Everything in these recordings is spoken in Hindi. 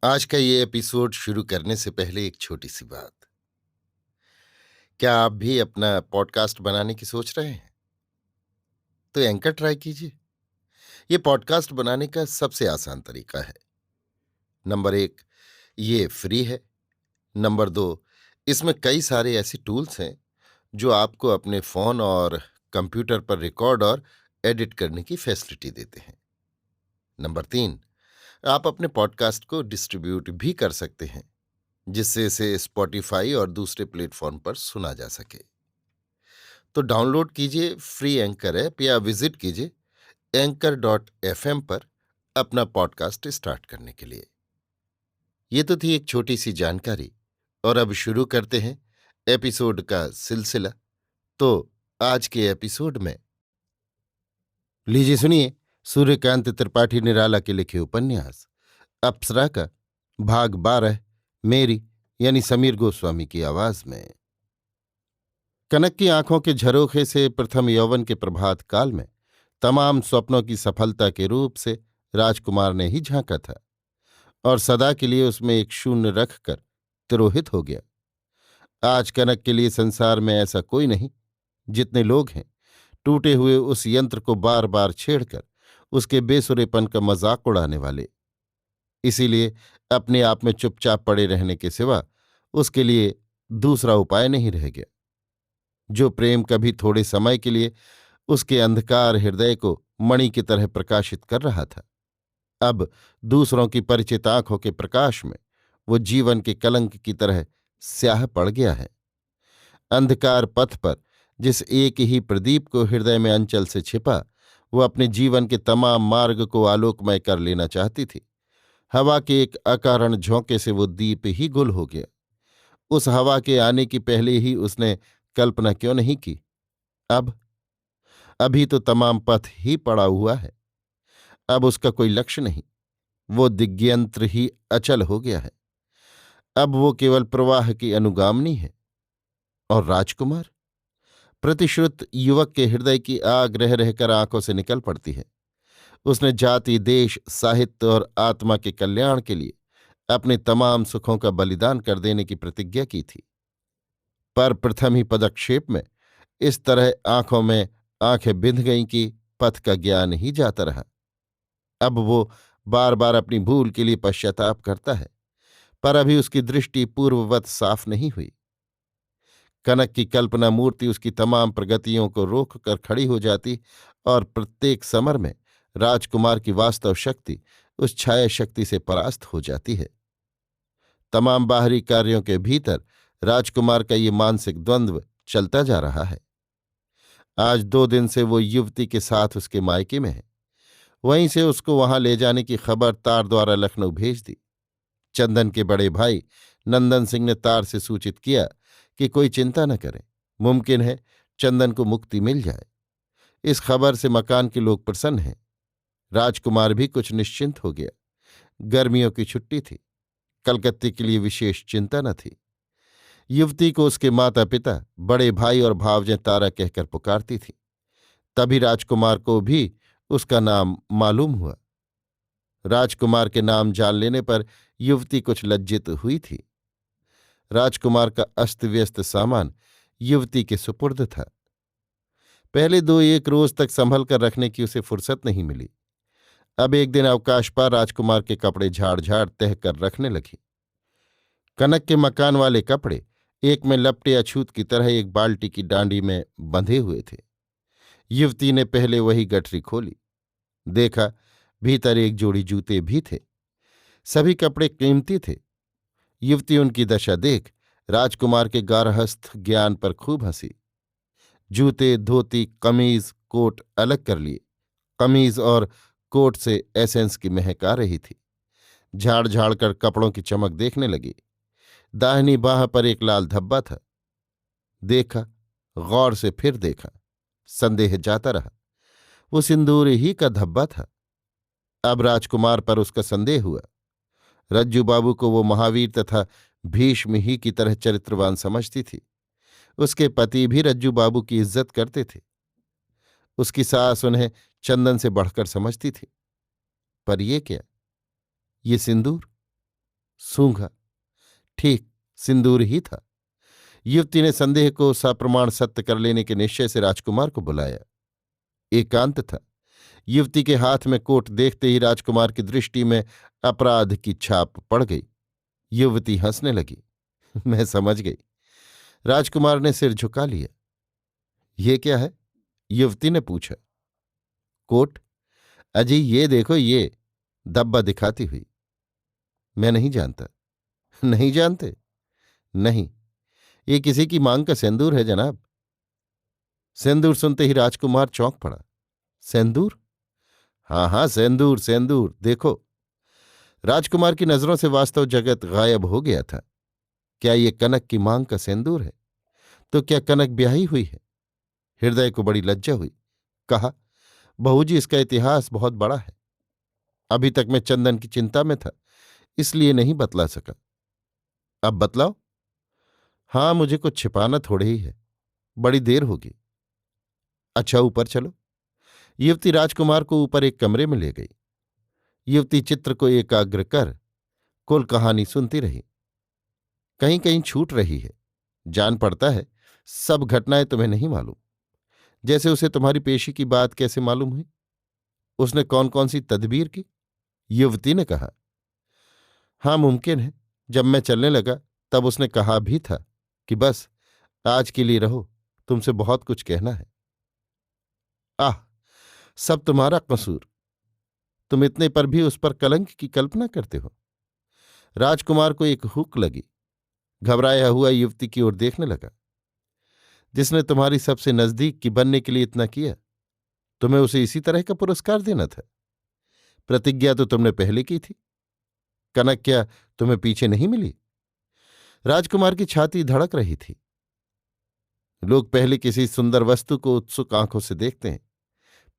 आज का ये एपिसोड शुरू करने से पहले एक छोटी सी बात। क्या आप भी अपना पॉडकास्ट बनाने की सोच रहे हैं? तो एंकर ट्राई कीजिए। ये पॉडकास्ट बनाने का सबसे आसान तरीका है। नंबर एक, ये फ्री है। नंबर दो, इसमें कई सारे ऐसे टूल्स हैं जो आपको अपने फोन और कंप्यूटर पर रिकॉर्ड और एडिट करने की फैसिलिटी देते हैं। नंबर तीन, आप अपने पॉडकास्ट को डिस्ट्रीब्यूट भी कर सकते हैं, जिससे इसे स्पॉटिफाई और दूसरे प्लेटफॉर्म पर सुना जा सके। तो डाउनलोड कीजिए फ्री एंकर ऐप या विजिट कीजिए anchor.fm पर अपना पॉडकास्ट स्टार्ट करने के लिए। ये तो थी एक छोटी सी जानकारी, और अब शुरू करते हैं एपिसोड का सिलसिला। तो आज के एपिसोड में लीजिए सुनिए सूर्यकांत त्रिपाठी निराला के लिखे उपन्यास अप्सरा का भाग 12, मेरी यानी समीर गोस्वामी की आवाज में। कनक की आंखों के झरोखे से प्रथम यौवन के प्रभात काल में तमाम स्वप्नों की सफलता के रूप से राजकुमार ने ही झांका था, और सदा के लिए उसमें एक शून्य रखकर तिरोहित हो गया। आज कनक के लिए संसार में ऐसा कोई नहीं। जितने लोग हैं, टूटे हुए उस यंत्र को बार बार छेड़कर उसके बेसुरेपन का मजाक उड़ाने वाले। इसीलिए अपने आप में चुपचाप पड़े रहने के सिवा उसके लिए दूसरा उपाय नहीं रह गया। जो प्रेम कभी थोड़े समय के लिए उसके अंधकार हृदय को मणि की तरह प्रकाशित कर रहा था, अब दूसरों की परिचित आंखों के प्रकाश में वो जीवन के कलंक की तरह स्याह पड़ गया है। अंधकार पथ पर जिस एक ही प्रदीप को हृदय में अंचल से छिपा वो अपने जीवन के तमाम मार्ग को आलोकमय कर लेना चाहती थी, हवा के एक अकारण झोंके से वो दीप ही गुल हो गया। उस हवा के आने की पहले ही उसने कल्पना क्यों नहीं की? अब अभी तो तमाम पथ ही पड़ा हुआ है। अब उसका कोई लक्ष्य नहीं, वो दिग्यंत्र ही अचल हो गया है। अब वो केवल प्रवाह की अनुगामिनी है। और राजकुमार, प्रतिश्रुत युवक के हृदय की आग रह रहकर आंखों से निकल पड़ती है। उसने जाति, देश, साहित्य और आत्मा के कल्याण के लिए अपने तमाम सुखों का बलिदान कर देने की प्रतिज्ञा की थी, पर प्रथम ही पदक्षेप में इस तरह आंखों में आंखें बिंध गईं कि पथ का ज्ञान ही जाता रहा। अब वो बार बार अपनी भूल के लिए पश्चाताप करता है, पर अभी उसकी दृष्टि पूर्ववत साफ नहीं हुई। कनक की कल्पना मूर्ति उसकी तमाम प्रगतियों को रोक कर खड़ी हो जाती, और प्रत्येक समर में राजकुमार की वास्तव शक्ति उस छाया शक्ति से परास्त हो जाती है। तमाम बाहरी कार्यों के भीतर राजकुमार का ये मानसिक द्वंद्व चलता जा रहा है। आज 2 दिन से वो युवती के साथ उसके मायके में है। वहीं से उसको वहां ले जाने की खबर तार द्वारा लखनऊ भेज दी। चंदन के बड़े भाई नंदन सिंह ने तार से सूचित किया कि कोई चिंता न करें, मुमकिन है चंदन को मुक्ति मिल जाए। इस खबर से मकान के लोग प्रसन्न हैं। राजकुमार भी कुछ निश्चिंत हो गया। गर्मियों की छुट्टी थी, कलकत्ते के लिए विशेष चिंता न थी। युवती को उसके माता पिता, बड़े भाई और भावजें तारा कहकर पुकारती थी। तभी राजकुमार को भी उसका नाम मालूम हुआ। राजकुमार के नाम जान लेने पर युवती कुछ लज्जित हुई थी। राजकुमार का अस्त व्यस्त सामान युवती के सुपुर्द था। पहले 2-1 रोज तक संभल कर रखने की उसे फुर्सत नहीं मिली। अब एक दिन अवकाश पर राजकुमार के कपड़े झाड़ झाड़ तह कर रखने लगी। कनक के मकान वाले कपड़े एक में लपटे अछूत की तरह एक बाल्टी की डांडी में बंधे हुए थे। युवती ने पहले वही गठरी खोली, देखा भीतर एक जोड़ी जूते भी थे। सभी कपड़े कीमती थे। युवती उनकी दशा देख राजकुमार के गारहस्थ ज्ञान पर खूब हंसी। जूते, धोती, कमीज, कोट अलग कर लिए। कमीज और कोट से एसेंस की महक आ रही थी। झाड़ झाड़ कर कपड़ों की चमक देखने लगी। दाहिनी बाह पर एक लाल धब्बा था। देखा, गौर से फिर देखा, संदेह जाता रहा। वो सिंदूर ही का धब्बा था। अब राजकुमार पर उसका संदेह हुआ। रज्जू बाबू को वो महावीर तथा भीष्म ही की तरह चरित्रवान समझती थी। उसके पति भी रज्जू बाबू की इज्जत करते थे। उसकी सास उन्हें चंदन से बढ़कर समझती थी। पर ये क्या, ये सिंदूर? सूंघा, ठीक सिंदूर ही था। युवती ने संदेह को सप्रमाण सत्य कर लेने के निश्चय से राजकुमार को बुलाया। एकांत था। युवती के हाथ में कोट देखते ही राजकुमार की दृष्टि में अपराध की छाप पड़ गई। युवती हंसने लगी। मैं समझ गई। राजकुमार ने सिर झुका लिया। ये क्या है? युवती ने पूछा। कोट? अजी ये देखो, ये, दब्बा दिखाती हुई। मैं नहीं जानता। नहीं जानते? नहीं, ये किसी की मांग का सिंदूर है जनाब। सिंदूर सुनते ही राजकुमार चौंक पड़ा। सिंदूर? हाँ हाँ, सिंदूर सिंदूर देखो। राजकुमार की नजरों से वास्तव जगत गायब हो गया था। क्या ये कनक की मांग का सिंदूर है? तो क्या कनक ब्याही हुई है? हृदय को बड़ी लज्जा हुई। कहा, बहू जी, इसका इतिहास बहुत बड़ा है। अभी तक मैं चंदन की चिंता में था, इसलिए नहीं बतला सका। अब बतलाओ। हाँ, मुझे कुछ छिपाना थोड़े ही है, बड़ी देर होगी। अच्छा, ऊपर चलो। युवती राजकुमार को ऊपर एक कमरे में ले गई। युवती चित्र को एकाग्र कर कुल कहानी सुनती रही। कहीं कहीं छूट रही है। जान पड़ता है सब घटनाएं तुम्हें नहीं मालूम। जैसे उसे तुम्हारी पेशी की बात कैसे मालूम हुई? उसने कौन कौन सी तदबीर की? युवती ने कहा। हाँ, मुमकिन है। जब मैं चलने लगा तब उसने कहा भी था कि बस आज के लिए रहो, तुमसे बहुत कुछ कहना है। आह, सब तुम्हारा कसूर। तुम इतने पर भी उस पर कलंक की कल्पना करते हो। राजकुमार को एक हुक लगी। घबराया हुआ युवती की ओर देखने लगा। जिसने तुम्हारी सबसे नजदीक की बनने के लिए इतना किया, तुम्हें उसे इसी तरह का पुरस्कार देना था। प्रतिज्ञा तो तुमने पहले की थी। कनक क्या तुम्हें पीछे नहीं मिली? राजकुमार की छाती धड़क रही थी। लोग पहले किसी सुंदर वस्तु को उत्सुक आंखों से देखते हैं,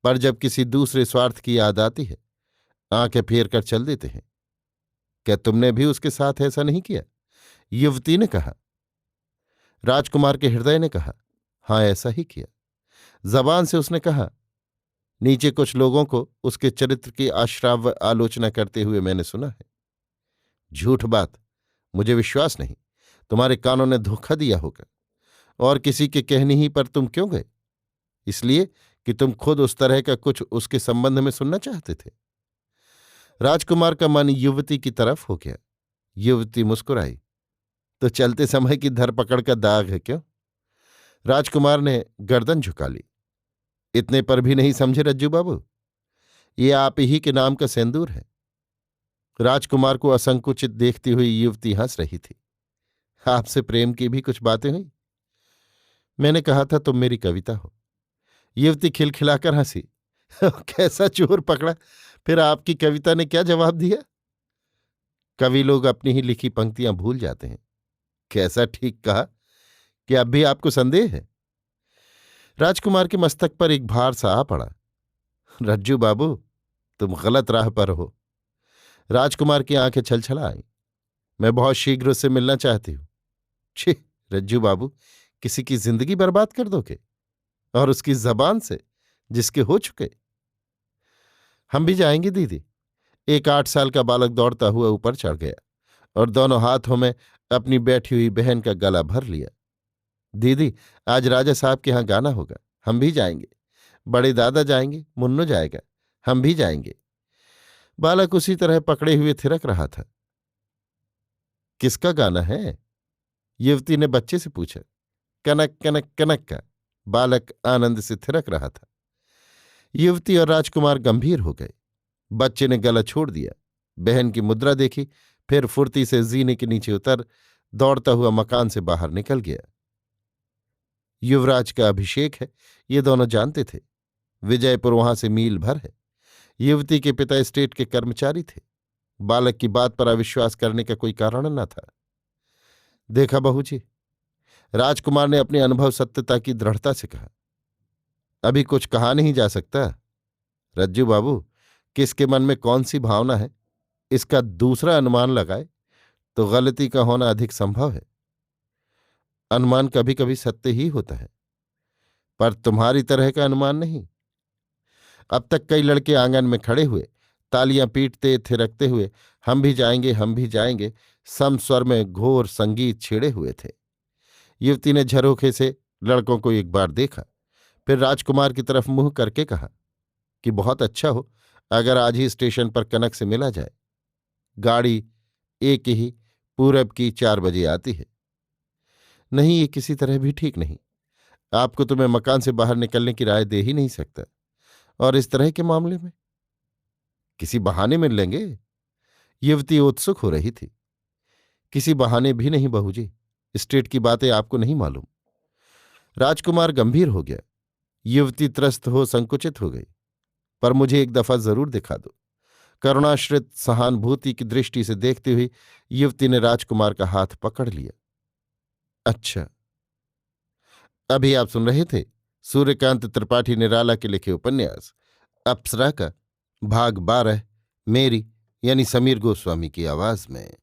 पर जब किसी दूसरे स्वार्थ की याद आती है, आंखें फेर कर चल देते हैं। क्या तुमने भी उसके साथ ऐसा नहीं किया? युवती ने कहा। राजकुमार के हृदय ने कहा, हां, ऐसा ही किया। जबान से उसने कहा, नीचे कुछ लोगों को उसके चरित्र की अश्राव्य आलोचना करते हुए मैंने सुना है। झूठ बात, मुझे विश्वास नहीं। तुम्हारे कानों ने धोखा दिया होगा। और किसी के कहने ही पर तुम क्यों गए? इसलिए कि तुम खुद उस तरह का कुछ उसके संबंध में सुनना चाहते थे। राजकुमार का मन युवती की तरफ हो गया। युवती मुस्कुराई। तो चलते समय की धरपकड़ का दाग है क्यों? राजकुमार ने गर्दन झुका ली। इतने पर भी नहीं समझे रज्जू बाबू? ये आप ही के नाम का सिंदूर है। राजकुमार को असंकुचित देखती हुई युवती हंस रही थी। आपसे प्रेम की भी कुछ बातें हुई? मैंने कहा था तुम मेरी कविता हो। युवती खिलखिलाकर हंसी। कैसा चोर पकड़ा! फिर आपकी कविता ने क्या जवाब दिया? कवि लोग अपनी ही लिखी पंक्तियां भूल जाते हैं। कैसा ठीक कहा कि अब भी आपको संदेह है? राजकुमार के मस्तक पर एक भार सा आ पड़ा। रज्जू बाबू, तुम गलत राह पर हो। राजकुमार की आंखें छलछला आईं। मैं बहुत शीघ्र उससे मिलना चाहती हूं। छी, रज्जू बाबू, किसी की जिंदगी बर्बाद कर दोगे, और उसकी जबान से, जिसके हो चुके। हम भी जाएंगे दीदी। एक 8 साल का बालक दौड़ता हुआ ऊपर चढ़ गया और दोनों हाथों में अपनी बैठी हुई बहन का गला भर लिया। दीदी, आज राजा साहब के यहां गाना होगा, हम भी जाएंगे। बड़े दादा जाएंगे, मुन्नू जाएगा, हम भी जाएंगे। बालक उसी तरह पकड़े हुए थिरक रहा था। किसका गाना है? युवती ने बच्चे से पूछा। कनक कनक कनक का। बालक आनंद से थिरक रहा था। युवती और राजकुमार गंभीर हो गए। बच्चे ने गला छोड़ दिया, बहन की मुद्रा देखी, फिर फुर्ती से जीने के नीचे उतर दौड़ता हुआ मकान से बाहर निकल गया। युवराज का अभिषेक है, ये दोनों जानते थे। विजयपुर वहां से मील भर है। युवती के पिता स्टेट के कर्मचारी थे। बालक की बात पर अविश्वास करने का कोई कारण न था। देखा बहू जी, राजकुमार ने अपने अनुभव सत्यता की दृढ़ता से कहा, अभी कुछ कहा नहीं जा सकता। रज्जू बाबू, किसके मन में कौन सी भावना है, इसका दूसरा अनुमान लगाए तो गलती का होना अधिक संभव है। अनुमान कभी कभी सत्य ही होता है, पर तुम्हारी तरह का अनुमान नहीं। अब तक कई लड़के आंगन में खड़े हुए तालियां पीटते थिरकते हुए हम भी जाएंगे सम स्वर में घोर संगीत छेड़े हुए थे। युवती ने झरोखे से लड़कों को एक बार देखा, फिर राजकुमार की तरफ मुंह करके कहा कि बहुत अच्छा हो अगर आज ही स्टेशन पर कनक से मिला जाए। गाड़ी एक ही पूरब की 4 बजे आती है। नहीं, ये किसी तरह भी ठीक नहीं। आपको तो मैं मकान से बाहर निकलने की राय दे ही नहीं सकता, और इस तरह के मामले में किसी बहाने मिल लेंगे। युवती उत्सुक हो रही थी। किसी बहाने भी नहीं बहूजी, स्टेट की बातें आपको नहीं मालूम। राजकुमार गंभीर हो गया। युवती त्रस्त हो संकुचित हो गई। पर मुझे एक दफा जरूर दिखा दो। करुणाश्रित सहानुभूति की दृष्टि से देखती हुई युवती ने राजकुमार का हाथ पकड़ लिया। अच्छा। अभी आप सुन रहे थे सूर्यकांत त्रिपाठी निराला के लिखे उपन्यास अप्सरा का भाग 12, मेरी यानी समीर गोस्वामी की आवाज में।